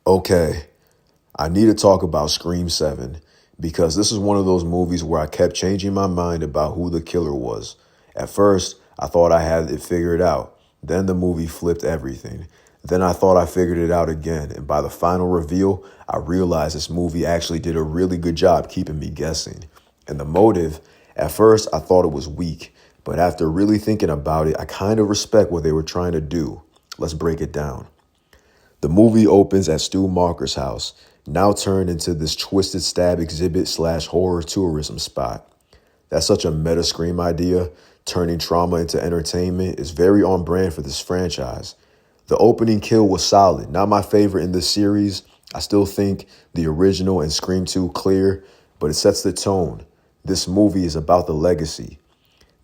Okay, I need to talk about Scream 7 because this is one of those movies where I kept changing my mind about who the killer was. At first, I thought I had it figured out. Then the movie flipped everything. Then I thought I figured it out again. And by the final reveal, I realized this movie actually did a really good job keeping me guessing. And the motive, at first, I thought it was weak. But after really thinking about it, I kind of respect what they were trying to do. Let's break it down. The movie opens at Stu Macher's house, now turned into this twisted stab exhibit / horror tourism spot. That's such a meta Scream idea. Turning trauma into entertainment is very on brand for this franchise. The opening kill was solid, not my favorite in this series. I still think the original and Scream 2 clear, but it sets the tone. This movie is about the legacy.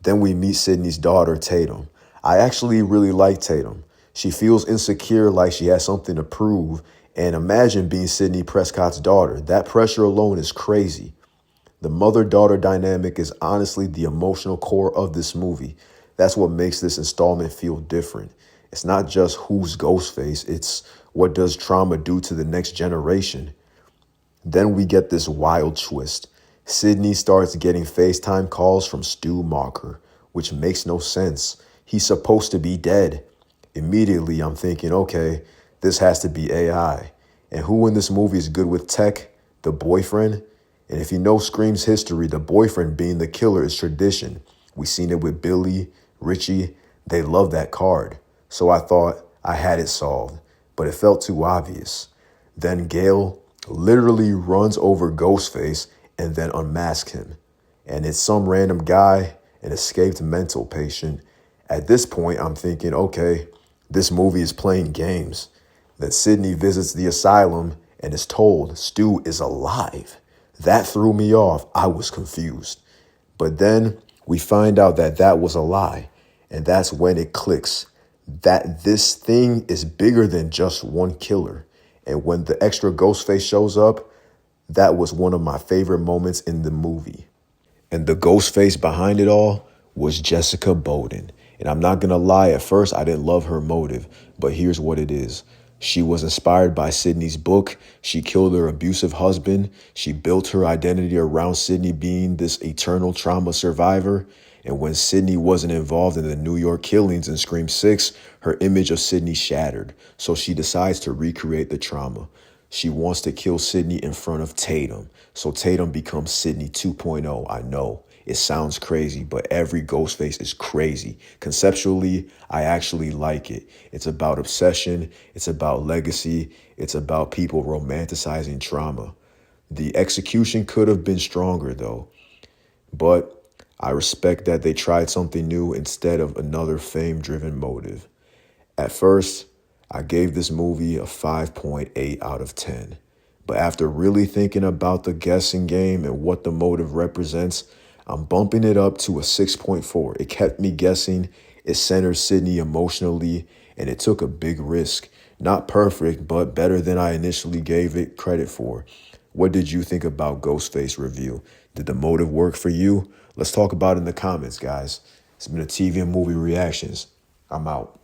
Then we meet Sidney's daughter, Tatum. I actually really like Tatum. She feels insecure, like she has something to prove. And imagine being Sidney Prescott's daughter. That pressure alone is crazy. The mother-daughter dynamic is honestly the emotional core of this movie. That's what makes this installment feel different. It's not just who's Ghostface, it's what does trauma do to the next generation. Then we get this wild twist. Sidney starts getting FaceTime calls from Stu Macher, which makes no sense. He's supposed to be dead. Immediately, I'm thinking, okay, this has to be AI. And who in this movie is good with tech? The boyfriend? And if you know Scream's history, the boyfriend being the killer is tradition. We've seen it with Billy, Richie. They love that card. So I thought I had it solved, but it felt too obvious. Then Gale literally runs over Ghostface and then unmasks him. And it's some random guy, an escaped mental patient. At this point, I'm thinking, okay, this movie is playing games. Then Sidney visits the asylum and is told Stu is alive. That threw me off. I was confused. But then we find out that that was a lie. And that's when it clicks. That this thing is bigger than just one killer. And when the extra Ghostface shows up, that was one of my favorite moments in the movie. And the Ghostface behind it all was Jessica Bowden. And I'm not going to lie, at first I didn't love her motive, but here's what it is. She was inspired by Sidney's book. She killed her abusive husband. She built her identity around Sidney being this eternal trauma survivor. And when Sidney wasn't involved in the New York killings in Scream 6, her image of Sidney shattered. So she decides to recreate the trauma. She wants to kill Sidney in front of Tatum. So Tatum becomes Sidney 2.0. I know it sounds crazy, but every Ghostface is crazy. Conceptually, I actually like it. It's about obsession. It's about legacy. It's about people romanticizing trauma. The execution could have been stronger though, but I respect that they tried something new instead of another fame-driven motive. At first, I gave this movie a 5.8 out of 10. But after really thinking about the guessing game and what the motive represents, I'm bumping it up to a 6.4. It kept me guessing, it centered Sidney emotionally, and it took a big risk. Not perfect, but better than I initially gave it credit for. What did you think about Ghostface review? Did the motive work for you? Let's talk about it in the comments, guys. It's been a TV and movie reactions. I'm out.